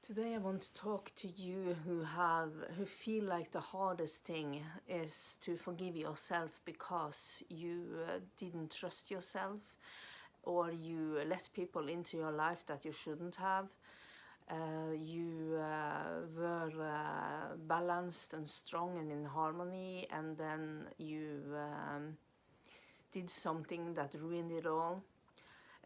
Today I want to talk to you who feel like the hardest thing is to forgive yourself because you didn't trust yourself, or you let people into your life that you shouldn't have. You were balanced and strong and in harmony, and then you did something that ruined it all.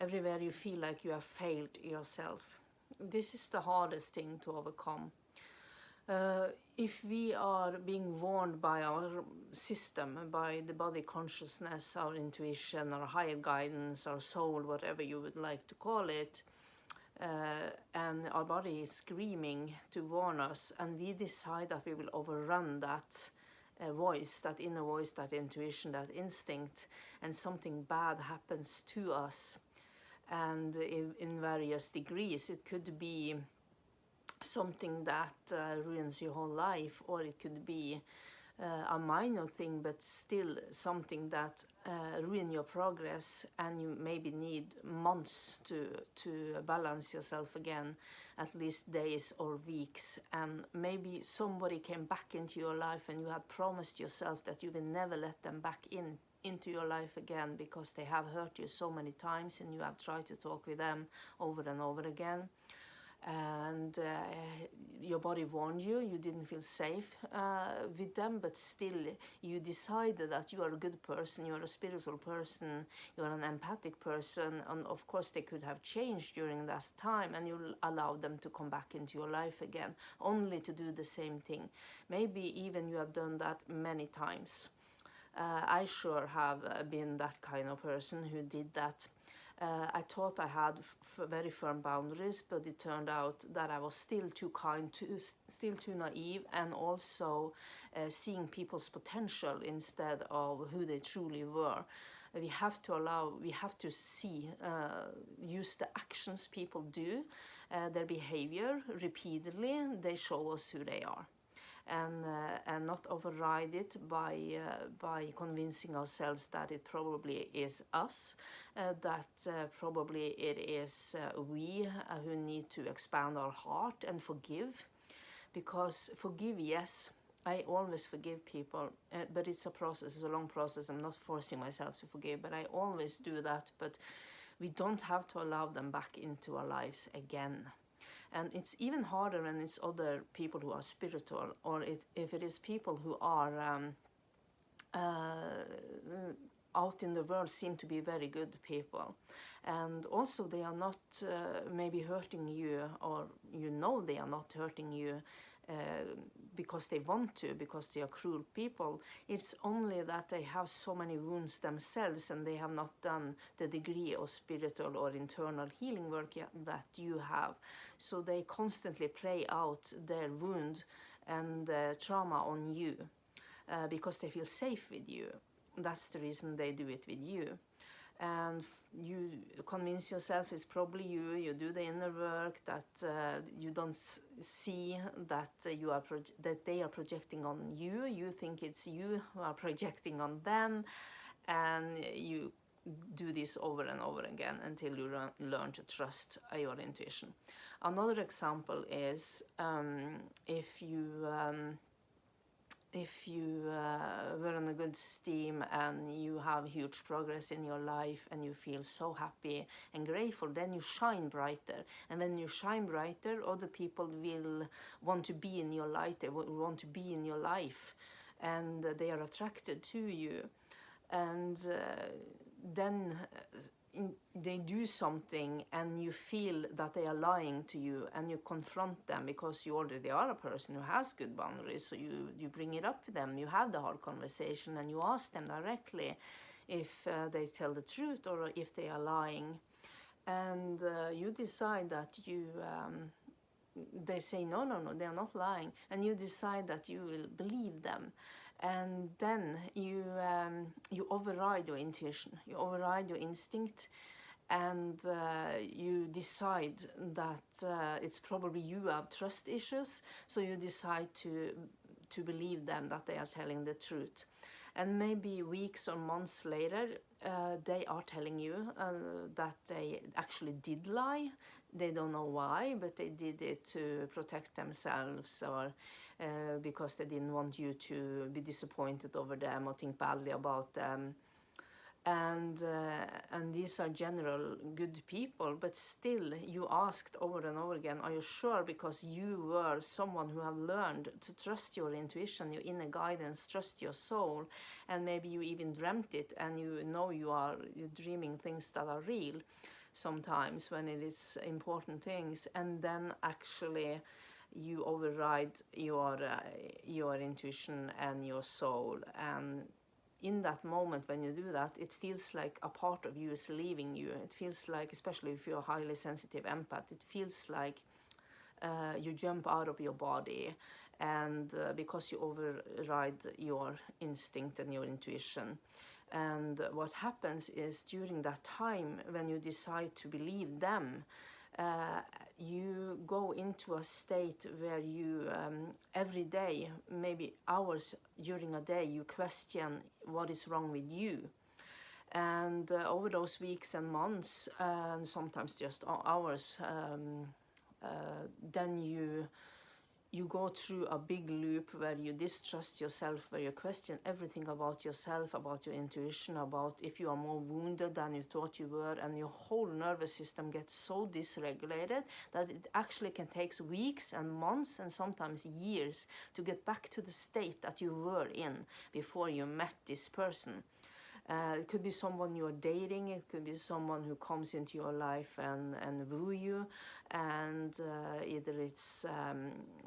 Everywhere you feel like you have failed yourself. This is the hardest thing to overcome. If we are being warned by our system, by the body consciousness, our intuition, our higher guidance, our soul, whatever you would like to call it, and our body is screaming to warn us, and we decide that we will overrun that voice, that inner voice, that intuition, that instinct, and something bad happens to us. And in various degrees, it could be something that ruins your whole life, or it could be a minor thing, but still something that ruin your progress, and you maybe need months to balance yourself again, at least days or weeks. And maybe somebody came back into your life and you had promised yourself that you will never let them back into your life again, because they have hurt you so many times and you have tried to talk with them over and over again. And your body warned you, you didn't feel safe with them, but still you decided that you are a good person, you are a spiritual person, you are an empathic person, and of course they could have changed during that time, and you allowed them to come back into your life again, only to do the same thing. Maybe even you have done that many times. I sure have been that kind of person who did that. I thought I had very firm boundaries, but it turned out that I was still too kind, still too naive, and also seeing people's potential instead of who they truly were. We have to see, use the actions people do, their behavior repeatedly. They show us who they are. And not override it by convincing ourselves that it probably is us, that probably it is we who need to expand our heart and forgive. Because forgive, yes, I always forgive people, but it's a process, it's a long process. I'm not forcing myself to forgive, but I always do that. But we don't have to allow them back into our lives again. And it's even harder when it's other people who are spiritual, or if it is people who are out in the world, seem to be very good people. And also they are not maybe hurting you, or they are not hurting you because they want to, because they are cruel people. It's only that they have so many wounds themselves, and they have not done the degree of spiritual or internal healing work that you have. So they constantly play out their wound and trauma on you because they feel safe with you. That's the reason they do it with you. And you convince yourself it's probably you do the inner work, that you don't see that that they are projecting on you. You think it's you who are projecting on them, and you do this over and over again until you learn to trust your intuition. Another example is if you were on a good steam and you have huge progress in your life and you feel so happy and grateful, then you shine brighter. And when you shine brighter, other people will want to be in your light, they will want to be in your life, and they are attracted to you. And then they do something and you feel that they are lying to you, and you confront them because you already are a person who has good boundaries. So you bring it up with them, you have the hard conversation, and you ask them directly if they tell the truth or if they are lying. And you decide that they say no, they are not lying, and you decide that you will believe them. And then you override your intuition, you override your instinct, and you decide that it's probably you who have trust issues, so you decide to believe them, that they are telling the truth. And maybe weeks or months later, they are telling you that they actually did lie. They don't know why, but they did it to protect themselves, or because they didn't want you to be disappointed over them or think badly about them. And these are general good people, but still you asked over and over again, are you sure? Because you were someone who have learned to trust your intuition, your inner guidance, trust your soul, and maybe you even dreamt it, and you know you're dreaming things that are real sometimes when it is important things, and then actually you override your intuition and your soul. And in that moment when you do that, it feels like a part of you is leaving you. It feels like, especially if you're a highly sensitive empath, it feels like you jump out of your body, and because you override your instinct and your intuition. And what happens is, during that time when you decide to believe them, you go into a state where you, every day, maybe hours during a day, you question what is wrong with you. And over those weeks and months, and sometimes just hours, then you go through a big loop where you distrust yourself, where you question everything about yourself, about your intuition, about if you are more wounded than you thought you were, and your whole nervous system gets so dysregulated that it actually can take weeks and months and sometimes years to get back to the state that you were in before you met this person. It could be someone you're dating, it could be someone who comes into your life and woo you, and either it's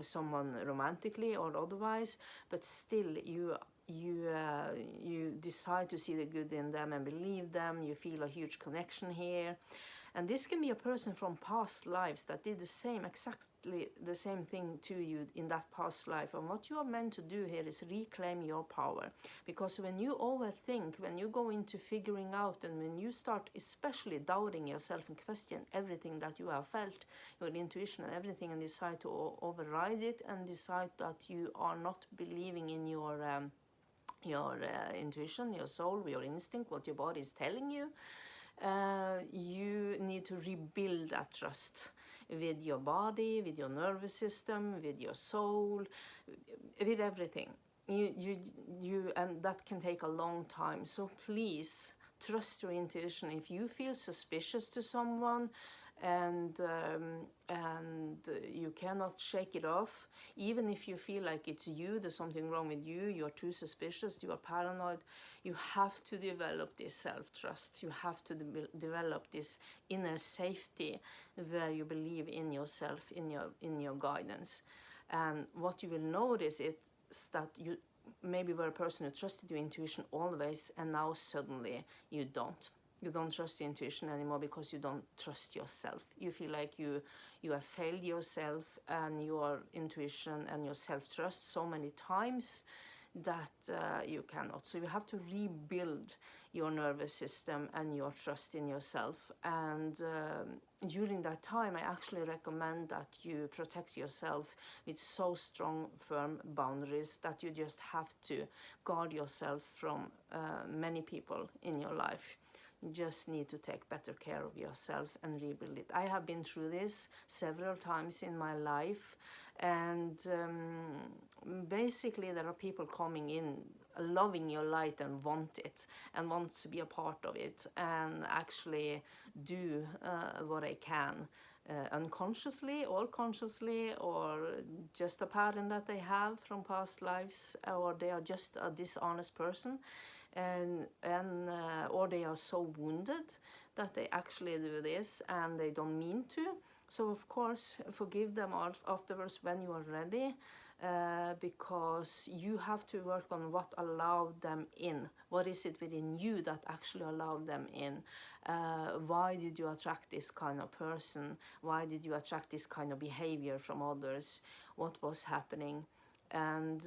someone romantically or otherwise, but still you decide to see the good in them and believe them. You feel a huge connection here. And this can be a person from past lives that did exactly the same thing to you in that past life. And what you are meant to do here is reclaim your power. Because when you overthink, when you go into figuring out, and when you start especially doubting yourself and question everything that you have felt, your intuition and everything, and decide to override it, and decide that you are not believing in your intuition, your soul, your instinct, what your body is telling you, you need to rebuild that trust with your body, with your nervous system, with your soul, with everything. And that can take a long time. So please trust your intuition. If you feel suspicious to someone, and you cannot shake it off, even if you feel like it's you, there's something wrong with you, you're too suspicious, you are paranoid, you have to develop this self-trust. You have to develop this inner safety where you believe in yourself, in your guidance. And what you will notice is that you maybe were a person who trusted your intuition always, and now suddenly you don't. You don't trust your intuition anymore because you don't trust yourself. You feel like you have failed yourself and your intuition and your self-trust so many times that you cannot. So you have to rebuild your nervous system and your trust in yourself. And during that time, I actually recommend that you protect yourself with so strong, firm boundaries that you just have to guard yourself from many people in your life. You just need to take better care of yourself and rebuild it. I have been through this several times in my life, and basically there are people coming in loving your light and want it and want to be a part of it, and actually do what I can, unconsciously or consciously, or just a pattern that they have from past lives, or they are just a dishonest person, and or they are so wounded that they actually do this and they don't mean to. So of course forgive them afterwards when you are ready, because you have to work on what allowed them in. What is it within you that actually allowed them in? Why did you attract this kind of person? Why did you attract this kind of behavior from others? What was happening? And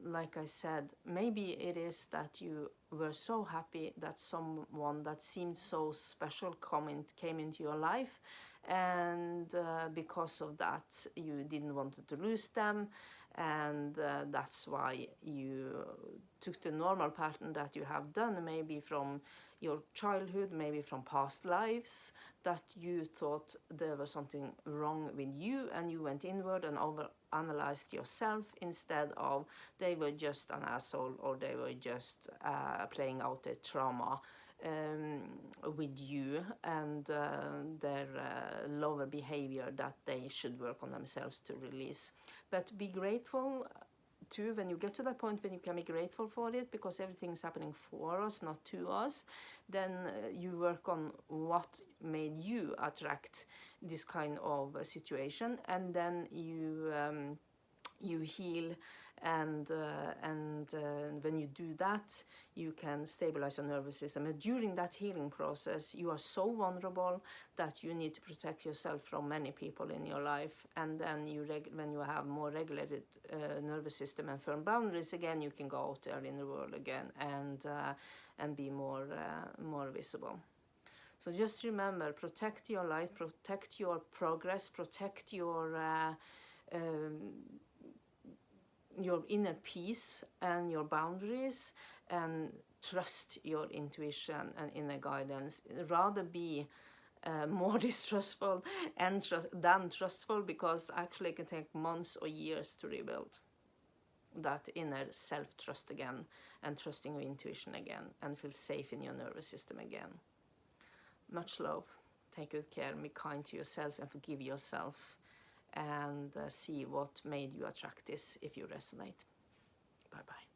like I said, maybe it is that you were so happy that someone that seemed so special came into your life, and because of that you didn't want to lose them, and that's why you took the normal pattern that you have done, maybe from your childhood, maybe from past lives, that you thought there was something wrong with you, and you went inward and overanalyzed yourself, instead of they were just an asshole, or they were just playing out their trauma with you, and their lower behavior that they should work on themselves to release. But be grateful too when you get to that point when you can be grateful for it, because everything's happening for us, not to us. Then you work on what made you attract this kind of situation, and then you heal, and when you do that, you can stabilize your nervous system. And during that healing process, you are so vulnerable that you need to protect yourself from many people in your life. And then when you have more regulated nervous system and firm boundaries again, you can go out there in the world again and be more visible. So just remember, protect your light, protect your progress, protect your inner peace and your boundaries, and trust your intuition and inner guidance. Rather be more distrustful than trustful, because actually it can take months or years to rebuild that inner self-trust again, and trusting your intuition again, and feel safe in your nervous system again. Much love. Take good care, be kind to yourself, and forgive yourself, and see what made you attract this if you resonate. Bye bye.